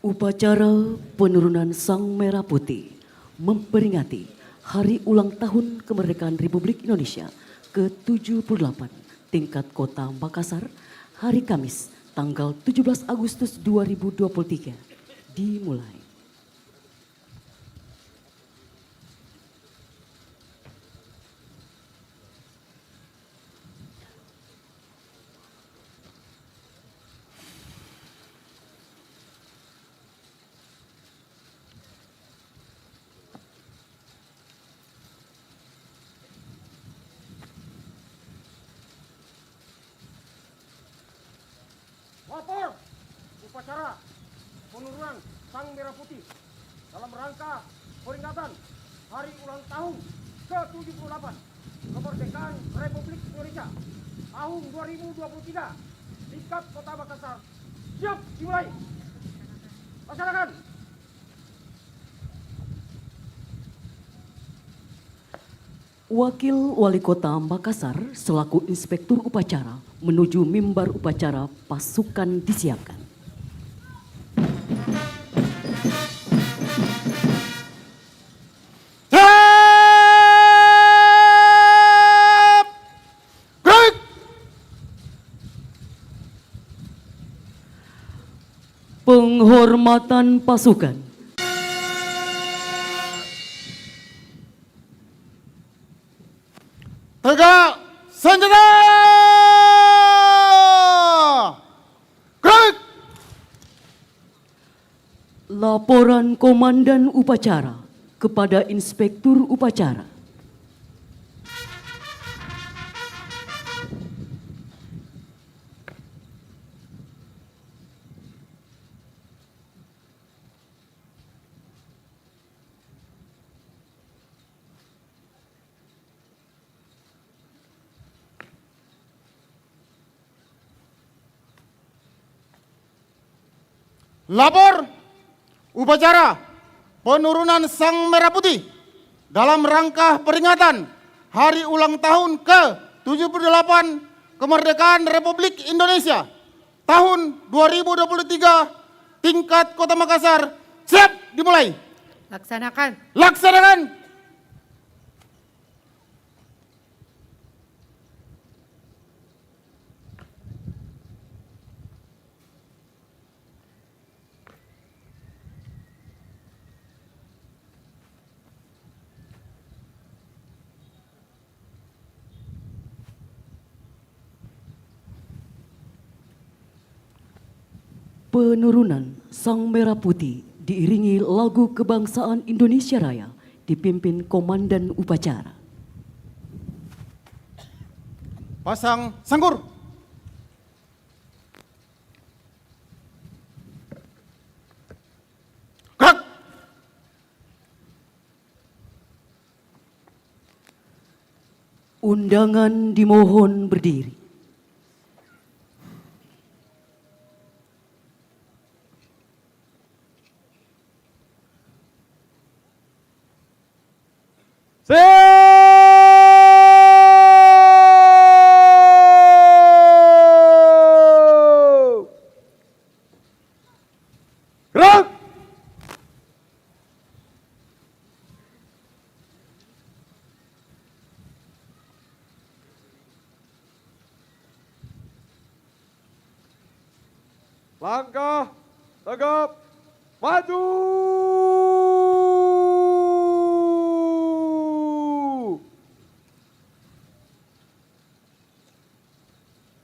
Upacara penurunan Sang Merah Putih memperingati Hari Ulang Tahun Kemerdekaan Republik Indonesia ke-78 tingkat Kota Makassar, hari Kamis, tanggal 17 Agustus 2023 dimulai. Lapor upacara penurunan Sang Merah Putih dalam rangka peringatan Hari Ulang Tahun ke-78 Kemerdekaan Republik Indonesia tahun 2023 tingkat Kota Makassar. Siap dimulai. Laksanakan. Wakil Wali Kota Makassar selaku Inspektur Upacara menuju mimbar upacara pasukan disiapkan. Penghormatan pasukan. Tegak senjata! Gerak! Laporan Komandan Upacara kepada Inspektur Upacara. Lapor upacara penurunan Sang Merah Putih dalam rangka peringatan Hari Ulang Tahun ke-78 Kemerdekaan Republik Indonesia tahun 2023 tingkat Kota Makassar. Siap dimulai. Laksanakan. Laksanakan. Penurunan Sang Merah Putih diiringi lagu kebangsaan Indonesia Raya dipimpin Komandan Upacara. Pasang sangkur. Gerak. Undangan dimohon berdiri. Gerak. Langkah tegap maju.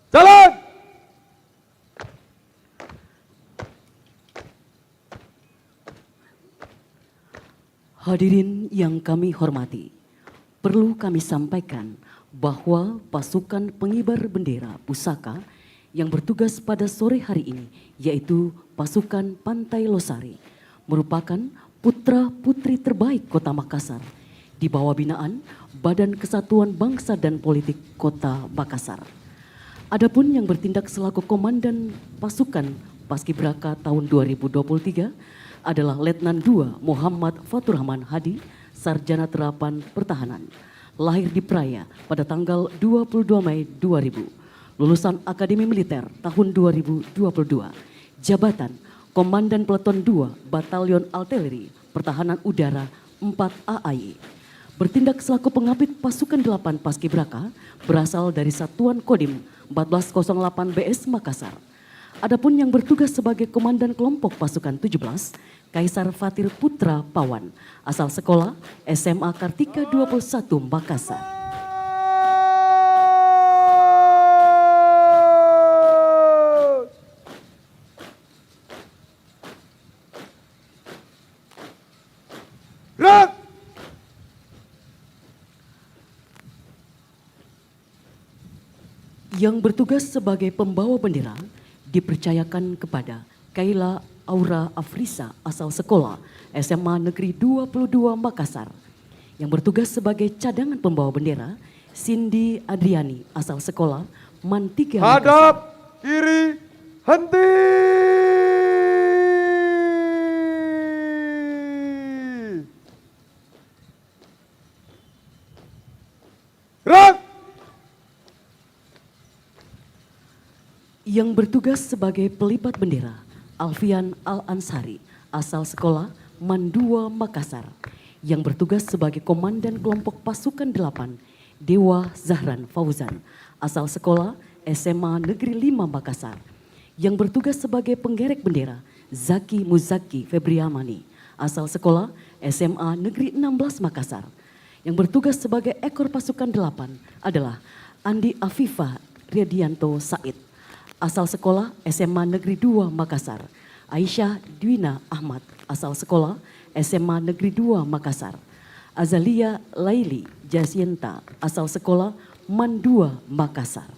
Jalan. Hadirin yang kami hormati, perlu kami sampaikan bahwa pasukan pengibar bendera pusaka yang bertugas pada sore hari ini, yaitu pasukan Pantai Losari, merupakan putra-putri terbaik Kota Makassar di bawah binaan Badan Kesatuan Bangsa dan Politik Kota Makassar. Adapun yang bertindak selaku Komandan Pasukan Paskibraka tahun 2023 adalah Letnan II Muhammad Faturrahman Hadi, Sarjana Terapan Pertahanan, lahir di Praia pada tanggal 22 Mei 2000, lulusan Akademi Militer tahun 2022, jabatan Komandan Peleton 2 Batalion Artileri Pertahanan Udara 4 AAY, bertindak selaku pengabit pasukan 8 Paskibraka berasal dari Satuan Kodim 1408 BS Makassar. Adapun yang bertugas sebagai Komandan Kelompok Pasukan 17, Kaisar Fatir Putra Pawan, asal sekolah SMA Kartika 21 Makassar. Gerak! Yang bertugas sebagai pembawa bendera dipercayakan kepada Kaila Aura Afrisa asal sekolah SMA Negeri 22 Makassar. Yang bertugas sebagai cadangan pembawa bendera Cindy Adriani asal sekolah MAN 3 Makassar. Hadap kiri, henti. Gerak! Yang bertugas sebagai pelipat bendera Alfian Al-Ansari asal sekolah MAN 2 Makassar. Yang bertugas sebagai komandan kelompok pasukan 8 Dewa Zahran Fauzan asal sekolah SMA Negeri 5 Makassar. Yang bertugas sebagai penggerek bendera Zaki Muzaki Febriamani asal sekolah SMA Negeri 16 Makassar. Yang bertugas sebagai ekor pasukan 8 adalah Andi Afifah Riadianto Said asal sekolah SMA Negeri 2 Makassar. Aisyah Dwina Ahmad asal sekolah SMA Negeri 2 Makassar. Azalia Laili Jasinta asal sekolah MAN 2 Makassar.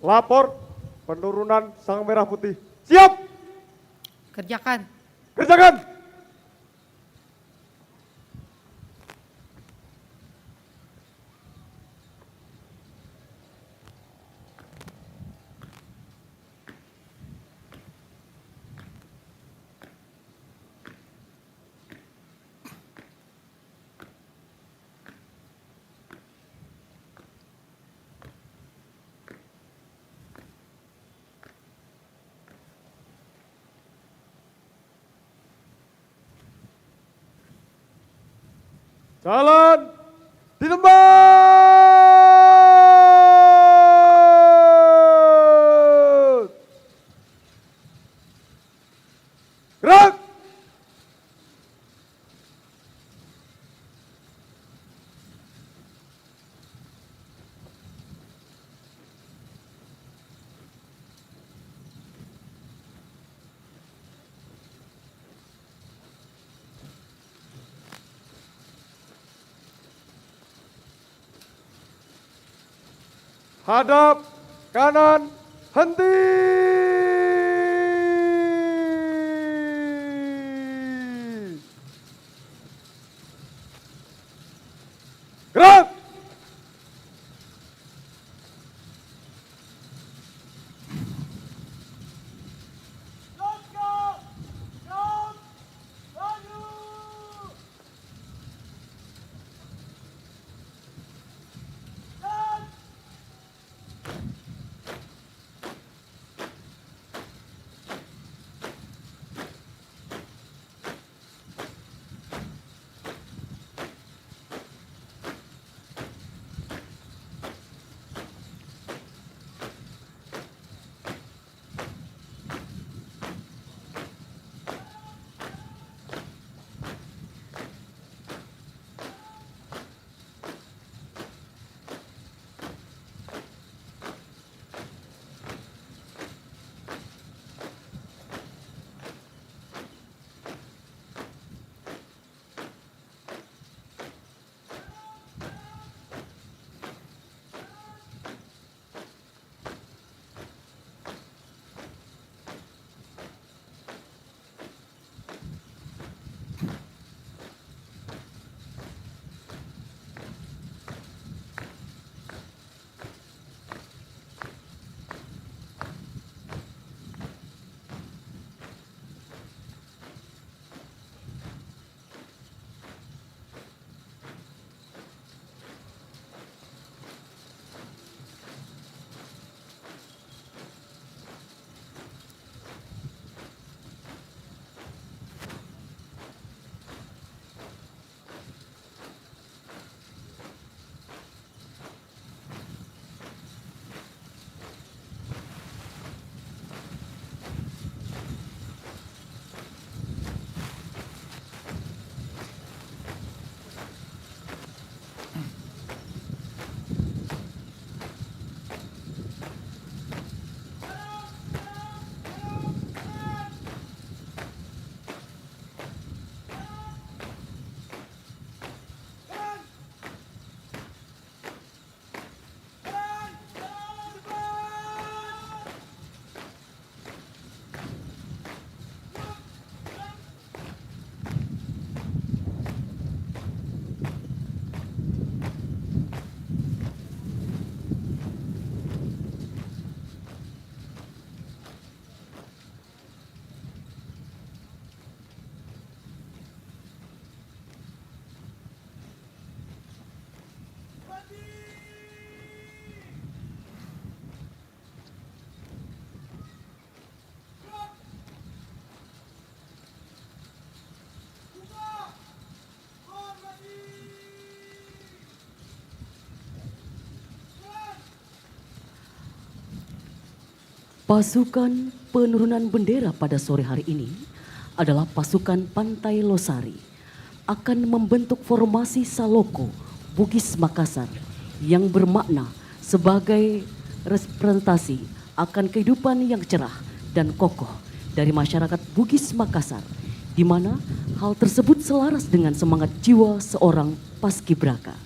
Lapor penurunan sang merah putih. Siap! Kerjakan. Kerjakan! Jalan di tempat. Gerak. Hadap kanan, henti. Gerak. Pasukan penurunan bendera pada sore hari ini adalah pasukan Pantai Losari akan membentuk formasi Saloko Bugis Makassar yang bermakna sebagai representasi akan kehidupan yang cerah dan kokoh dari masyarakat Bugis Makassar, di mana hal tersebut selaras dengan semangat jiwa seorang paskibraka.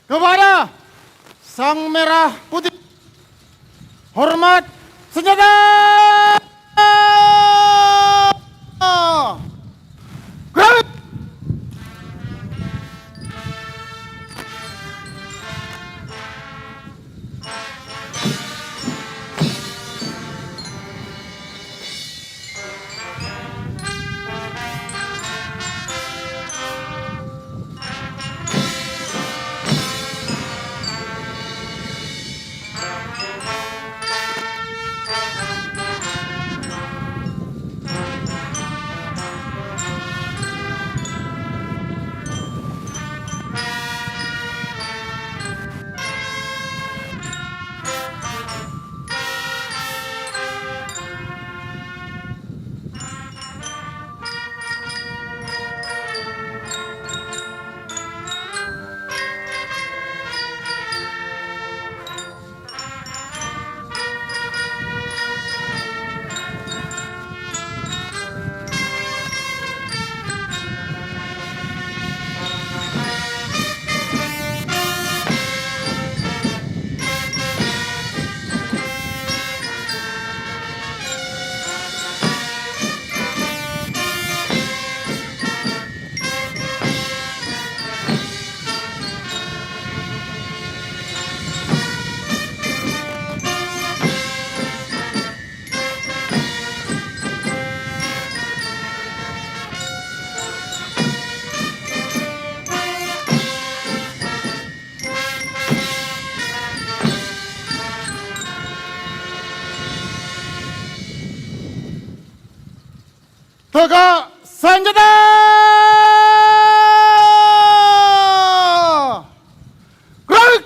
Kepada Sang Merah Putih, hormat senjata! Gerak! Tegak senjata! Gerak!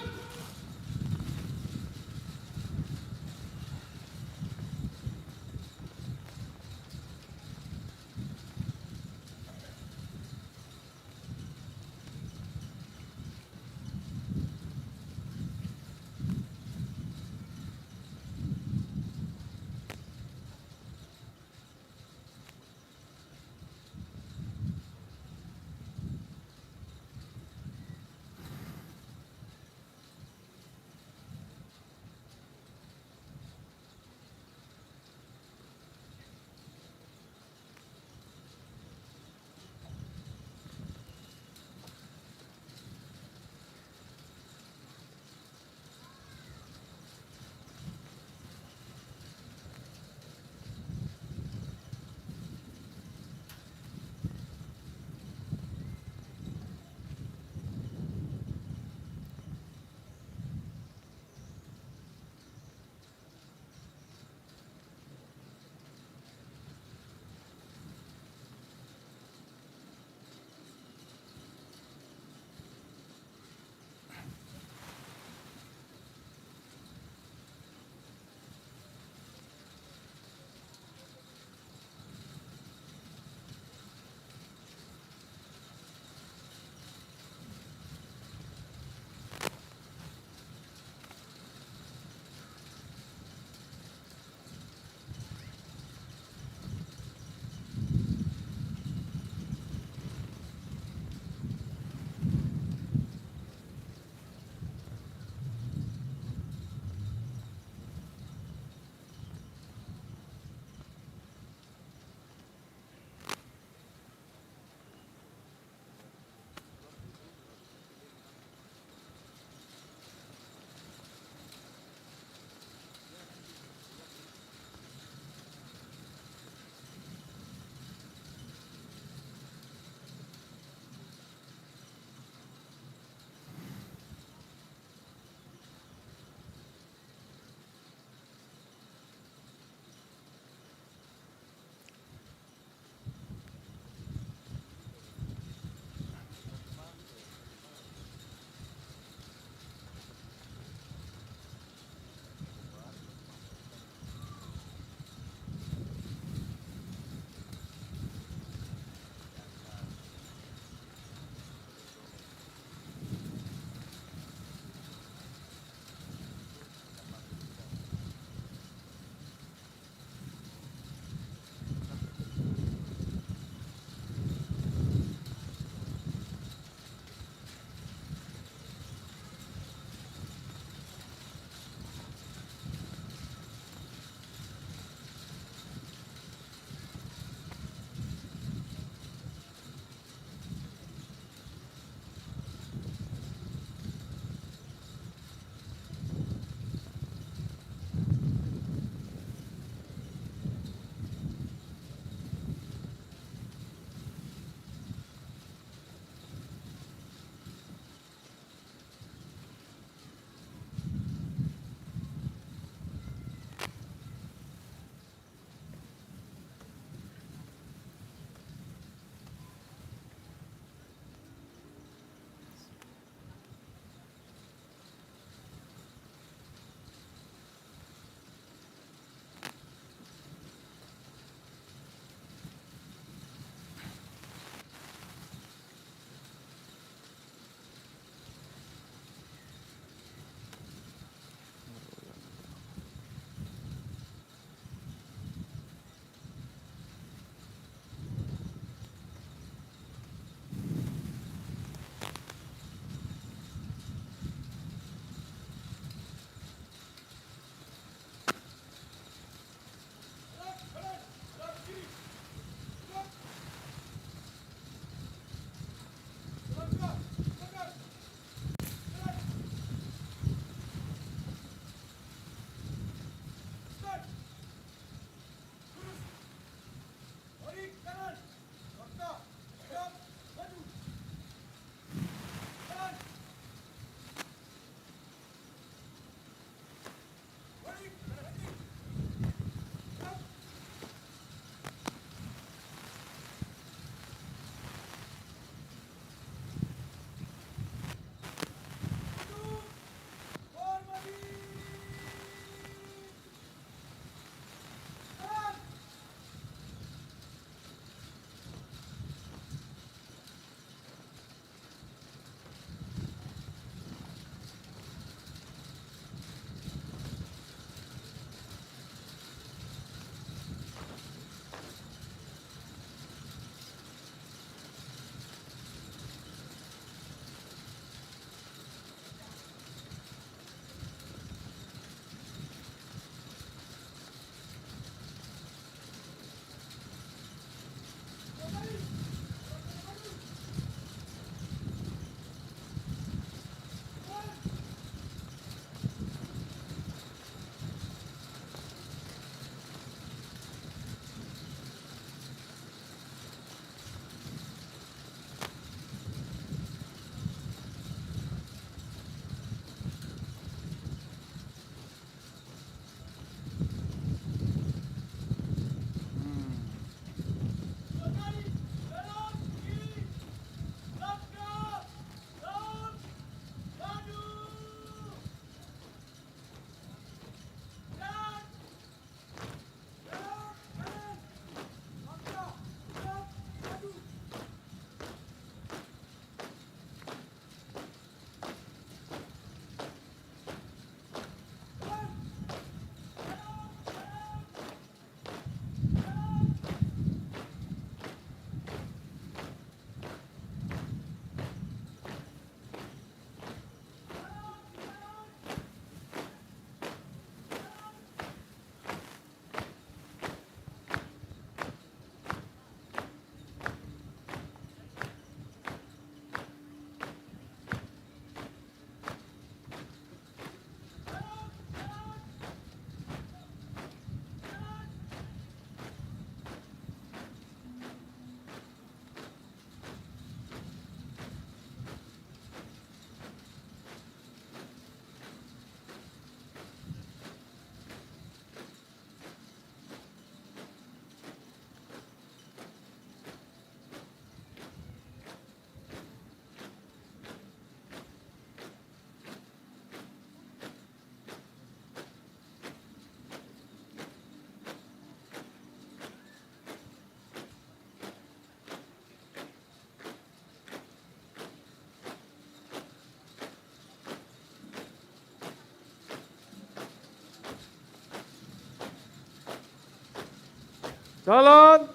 Jalan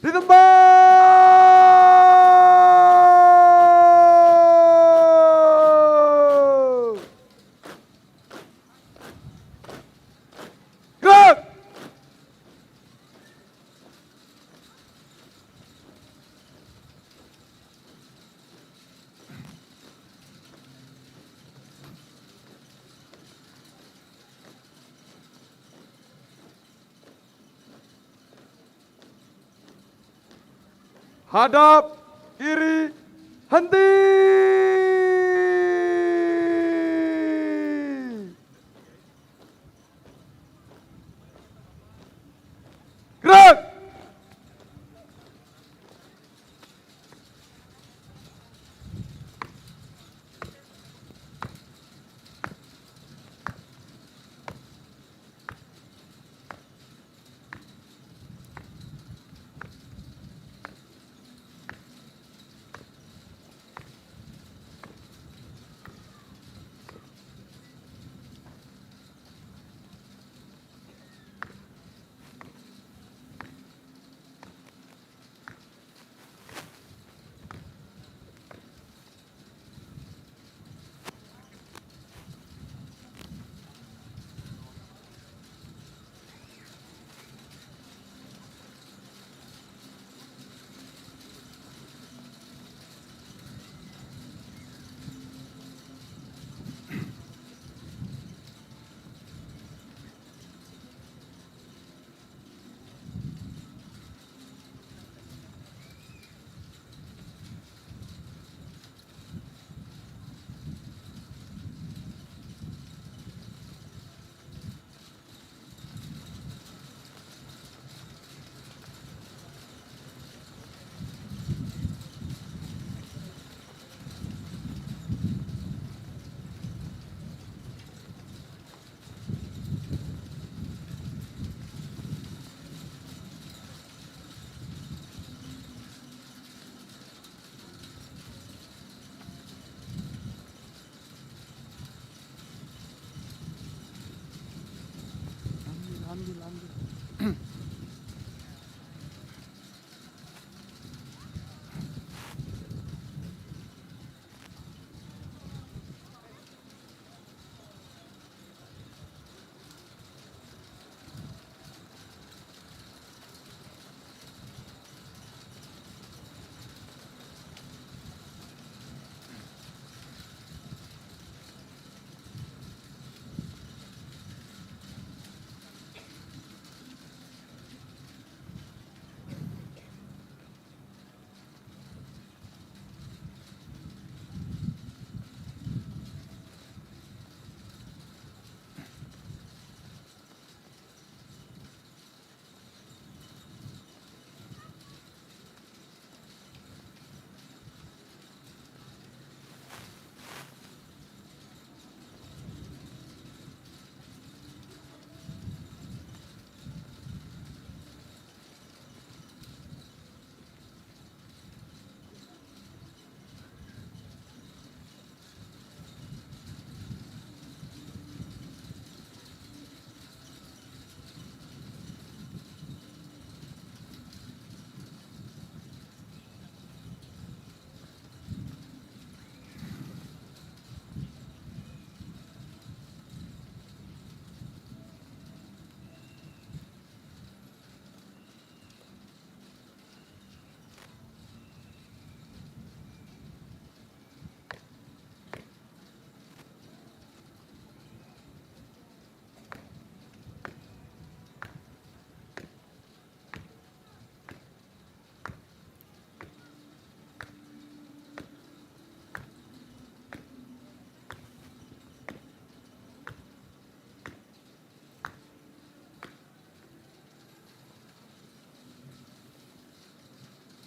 di tempat. Gerak. Hadap kiri, henti. Gerak.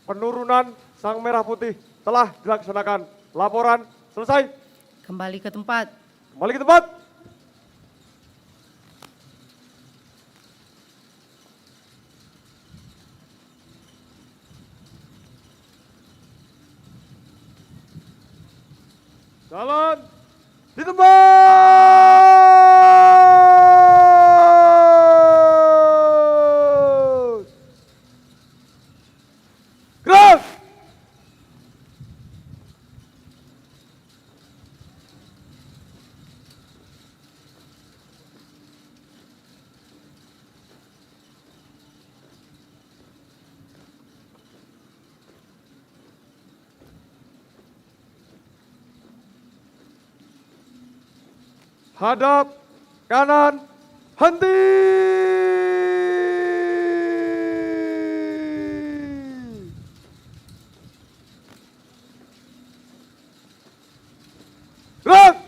Penurunan Sang Merah Putih telah dilaksanakan. Laporan selesai. Kembali ke tempat. Kembali ke tempat. Jalan di tempat. hadap kanan, henti. Gerak.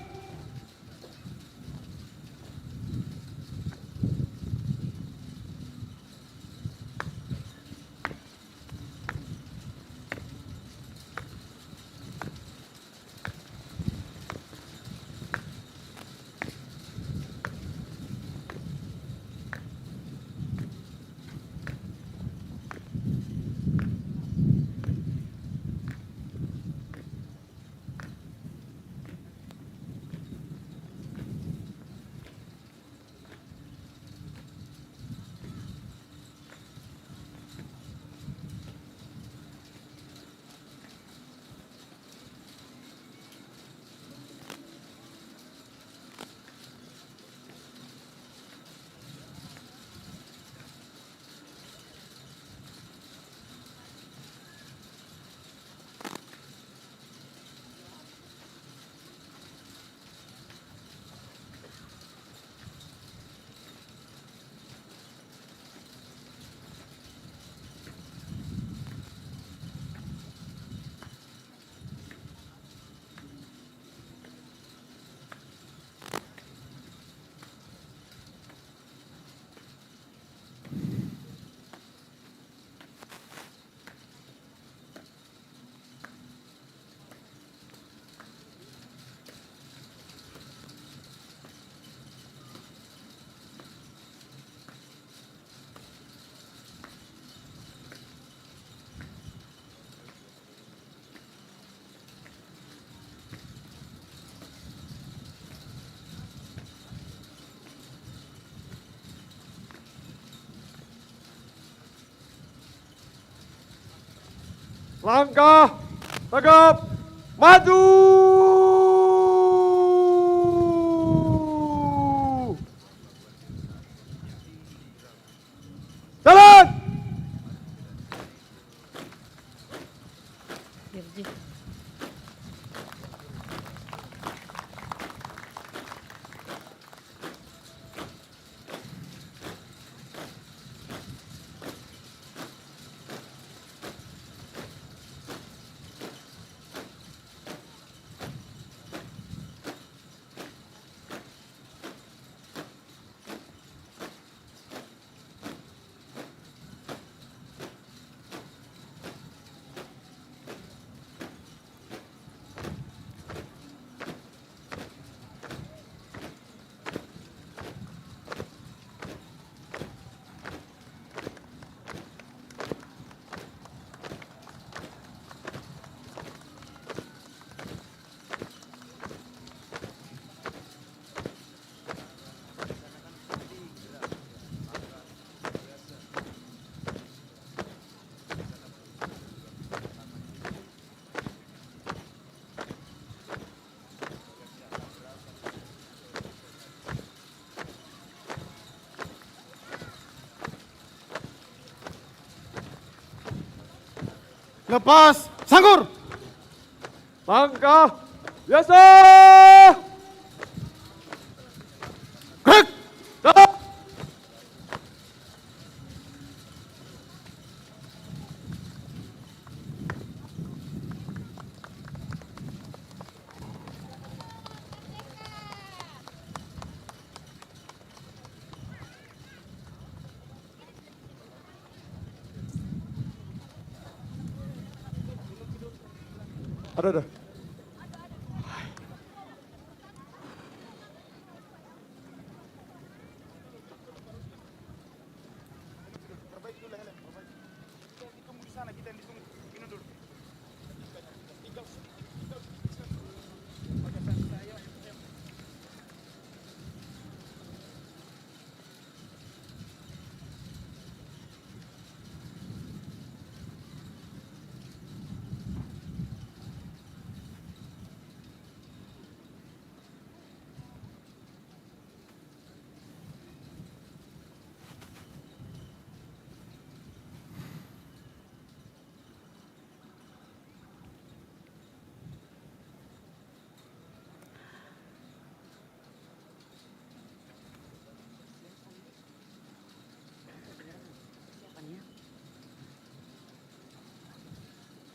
Langkah tegap maju. Jalan. Dirji. Lepas, sangkur. Langkah biasa. Gerak. Jalan. Ada.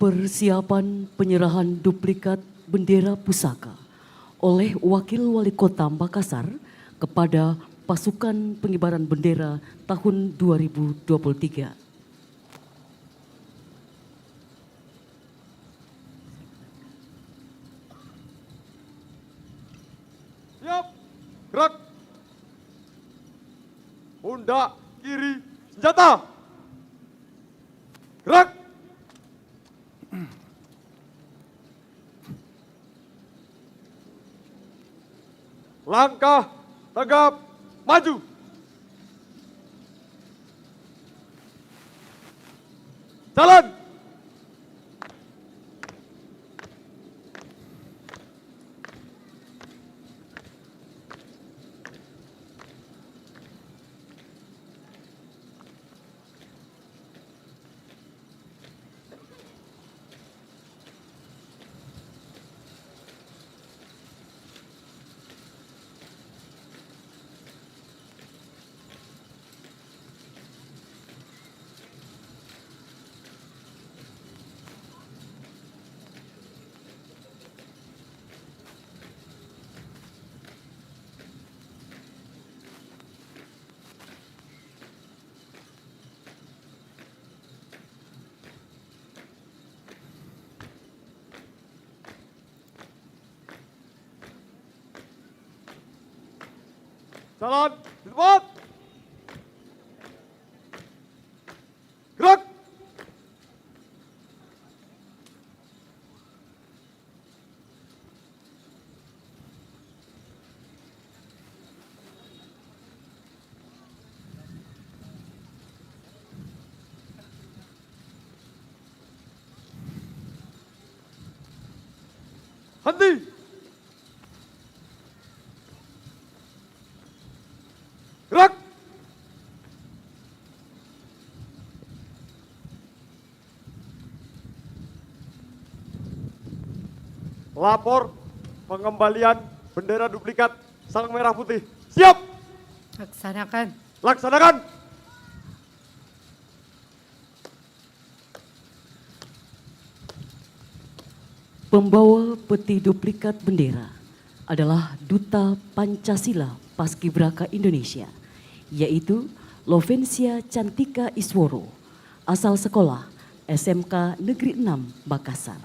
Persiapan penyerahan duplikat bendera pusaka oleh Wakil Wali Kota Makassar kepada pasukan pengibaran bendera tahun 2023. Siap. Gerak. Pundak kiri senjata. Gerak. Langkah tegap maju. Jalan. Jalan di tempat. Gerak. Henti. Gerak. Lapor pengembalian bendera duplikat sang merah putih. Siap. Laksanakan. Laksanakan. Pembawa peti duplikat bendera adalah Duta Pancasila Paskibraka Indonesia, yaitu Lovencia Cantika Isworo, asal sekolah SMK Negeri 6 Makassar.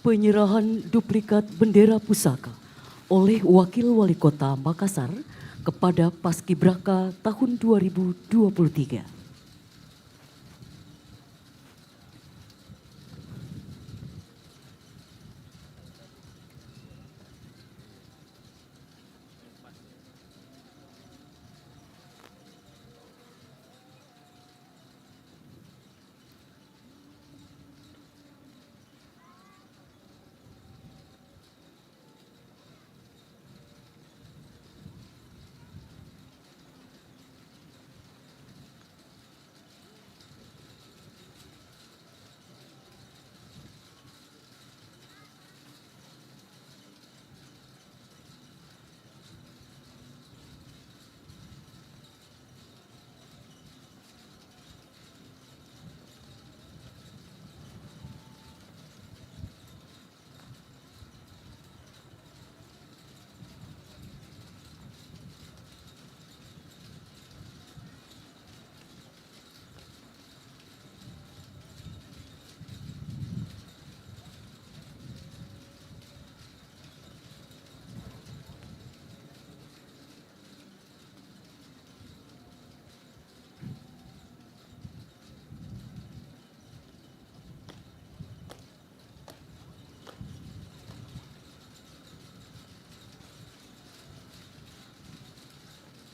Penyerahan duplikat bendera pusaka oleh Wakil Wali Kota Makassar kepada Paskibraka tahun 2023.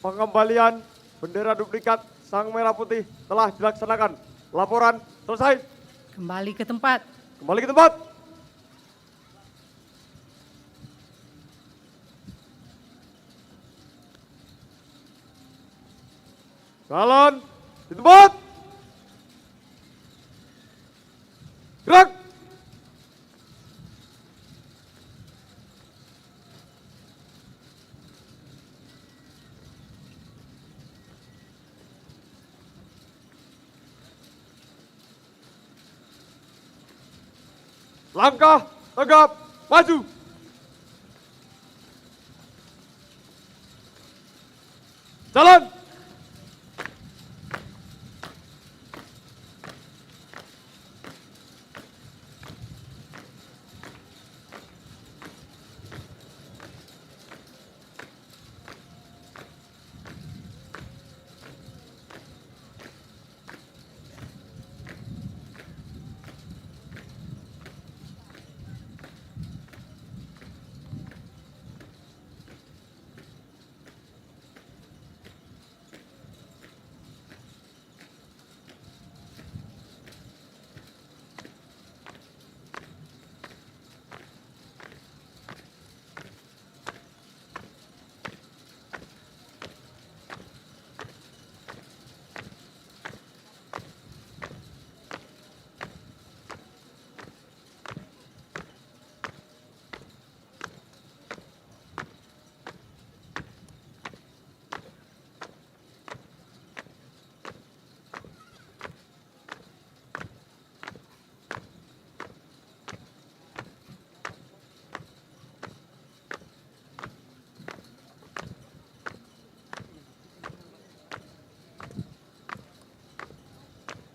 pengembalian bendera duplikat Sang Merah Putih telah dilaksanakan. Laporan selesai. Kembali ke tempat. Kembali ke tempat. Jalan di tempat. Gerak. Langkah tegap maju. Jalan.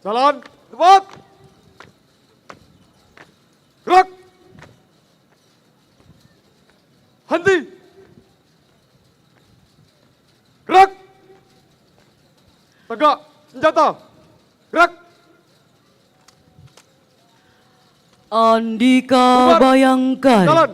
Jalan, tempat. Gerak. Henti. Gerak. Tegak, senjata. Gerak. Andika Bubar. bayangkan. Jalan.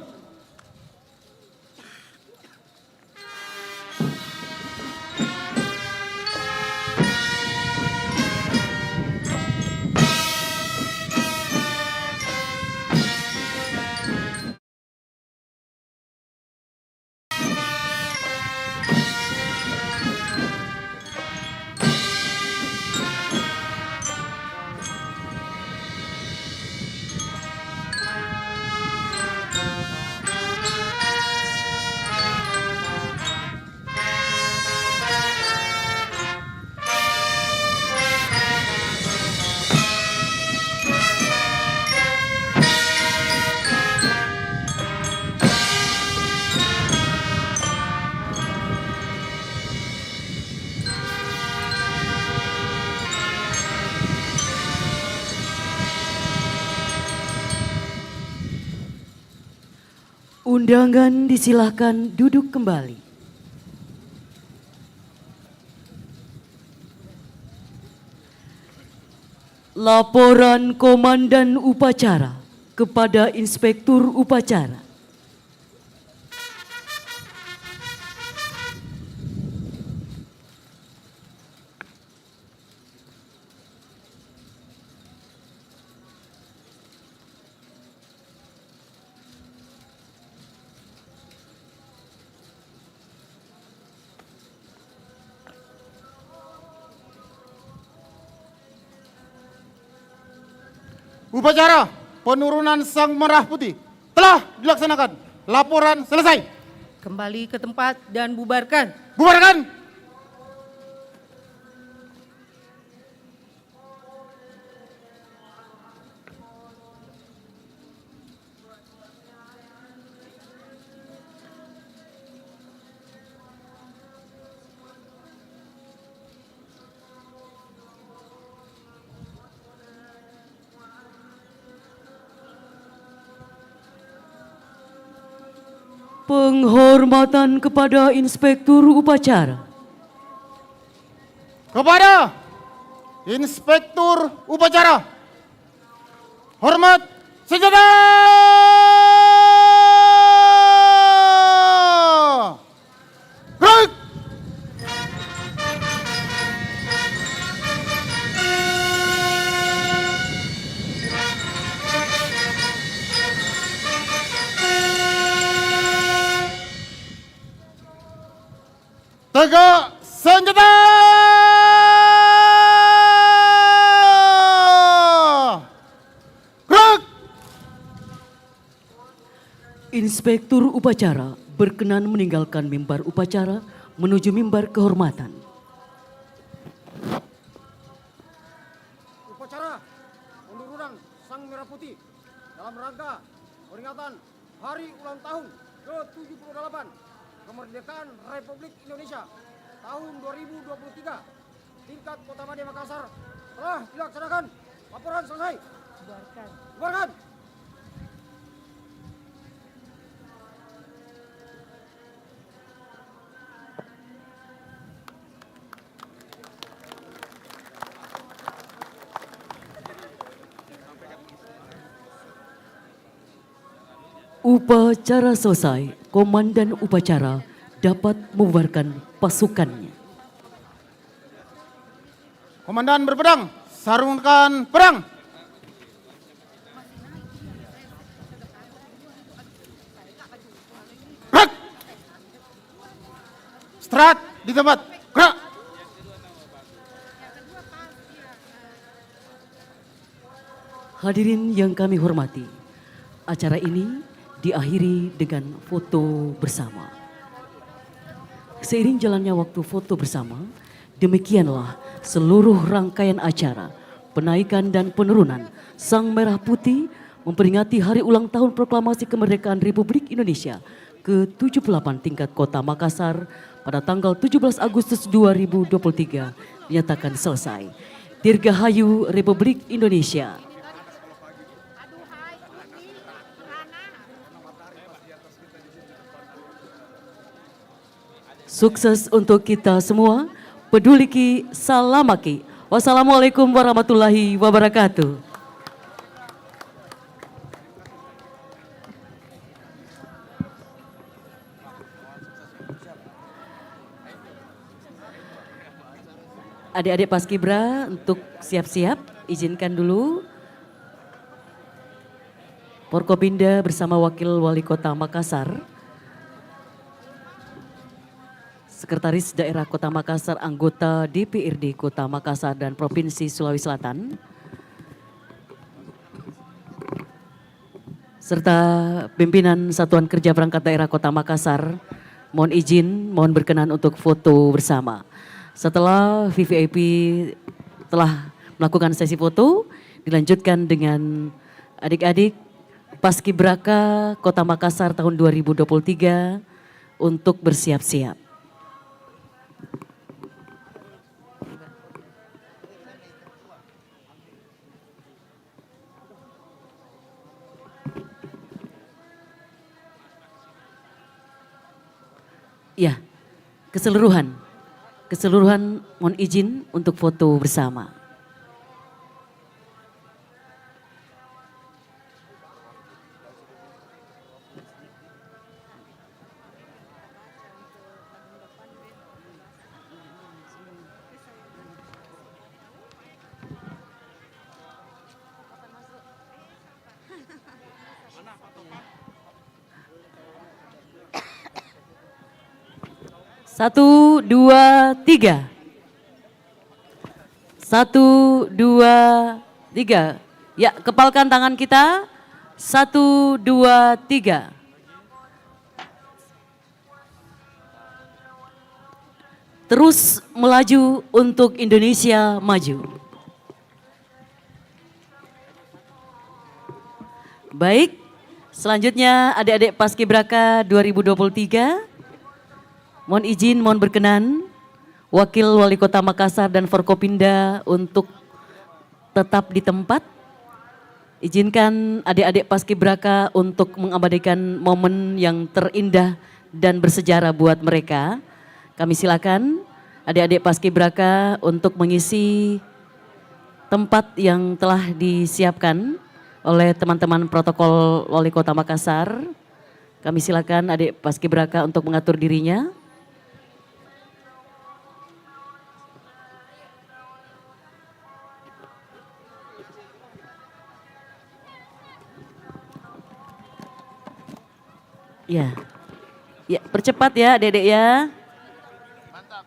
Undangan disilahkan duduk kembali. Laporan Komandan Upacara kepada Inspektur Upacara. Upacara penurunan Sang Merah Putih telah dilaksanakan. Laporan selesai. Kembali ke tempat dan bubarkan. Bubarkan. Penghormatan kepada Inspektur Upacara. Kepada Inspektur Upacara. Hormat senjata. Gerak. Tegak senjata! Gerak! Inspektur upacara berkenan meninggalkan mimbar upacara menuju mimbar kehormatan. Upacara penurunan Sang Merah Putih dalam rangka peringatan Hari Ulang Tahun ke-78 Kemerdekaan Republik Indonesia tahun 2023 tingkat Kota Madya Makassar telah dilaksanakan. Laporan selesai. Bubarkan. Upacara selesai, komandan upacara dapat membubarkan pasukannya. Komandan berpedang, sarungkan perang. Gerak! Strat di tempat, gerak! Hadirin yang kami hormati, acara ini diakhiri dengan foto bersama. Seiring jalannya waktu foto bersama, demikianlah seluruh rangkaian acara penaikan dan penurunan Sang Merah Putih memperingati Hari Ulang Tahun Proklamasi Kemerdekaan Republik Indonesia ke-78 tingkat Kota Makassar pada tanggal 17 Agustus 2023 dinyatakan selesai. Dirgahayu Republik Indonesia. Sukses untuk kita semua. Peduliki salamaki. Wassalamualaikum warahmatullahi wabarakatuh. Adik-adik Paskibra untuk siap-siap, izinkan dulu. Forkopimda bersama Wakil Wali Kota Makassar, Sekretaris Daerah Kota Makassar, anggota DPRD Kota Makassar dan Provinsi Sulawesi Selatan, serta pimpinan Satuan Kerja Perangkat Daerah Kota Makassar, mohon izin, mohon berkenan untuk foto bersama. Setelah VVIP telah melakukan sesi foto, dilanjutkan dengan adik-adik Paskibraka Kota Makassar tahun 2023 untuk bersiap-siap. Ya, keseluruhan mohon izin untuk foto bersama. Satu, dua, tiga. 1, 2, 3. Ya, kepalkan tangan kita. 1, 2, 3. Terus melaju untuk Indonesia maju. Baik, selanjutnya adik-adik Paskibraka 2023. Mohon izin, mohon berkenan, Wakil Wali Kota Makassar dan Forkopimda untuk tetap di tempat. Izinkan adik-adik Paskibraka untuk mengabadikan momen yang terindah dan bersejarah buat mereka. Kami silakan adik-adik Paskibraka untuk mengisi tempat yang telah disiapkan oleh teman-teman protokol Wali Kota Makassar. Kami silakan adik Paskibraka untuk mengatur dirinya. Ya, ya percepat ya, Dedek ya. Mantap.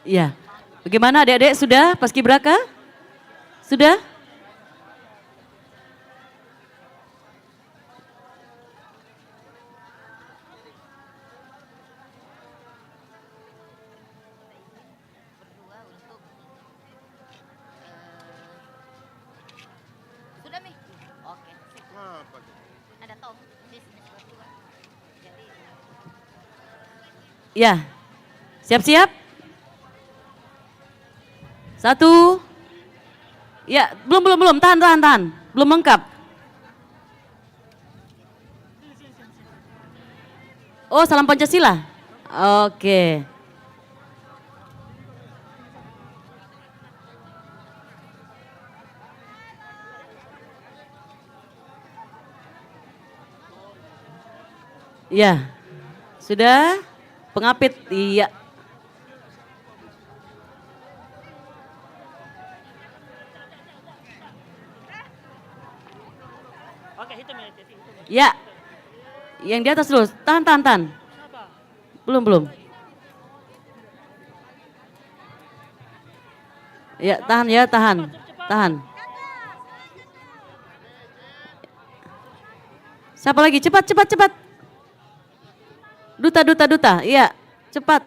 Ya, bagaimana adik-adik sudah paskibraka? Sudah? Sudah Mi? Oke. Sip. Ada toh bisnis berdua. Jadi Ya, siap-siap? Satu. Ya, belum. Tahan. Belum lengkap. Oh, salam Pancasila? Oke. Ya, sudah? Pengapit, iya. Ya, yang di atas dulu, tahan. Belum. Ya, tahan. Siapa lagi? Cepat. Duta, iya, cepat.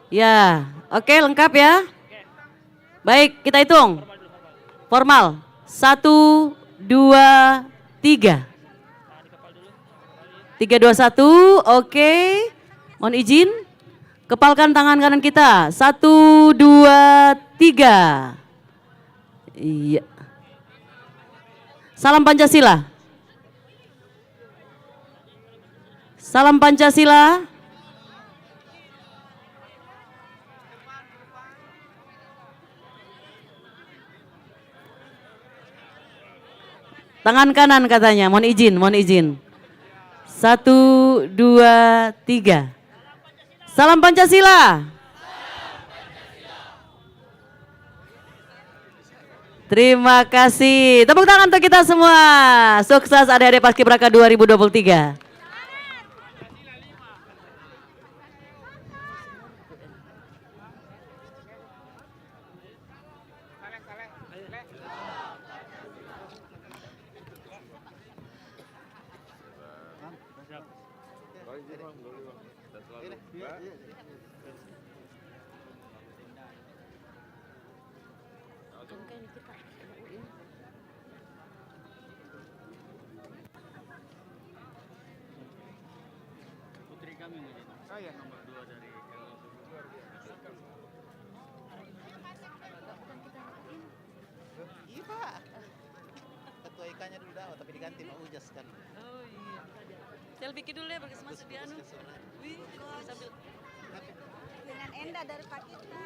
Ya, oke lengkap ya. Baik, kita hitung. Formal, 1, 2, 3. 3, 2, 1, oke. Mohon izin, kepalkan tangan kanan kita. 1, 2, 3. Iya. Salam Pancasila. Salam Pancasila. Tangan kanan katanya, mohon izin. 1, 2, 3. Salam Pancasila. Terima kasih. Tepuk tangan untuk kita semua. Sukses adik-adik Paskibraka 2023. Iya Pak, ketua ikannya dulu dah, tapi diganti Pak Ujas kan. Oh iya. Selfie dulu ya bagi semua sedianu. Wih, sambil dengan Enda dari Pak Kita.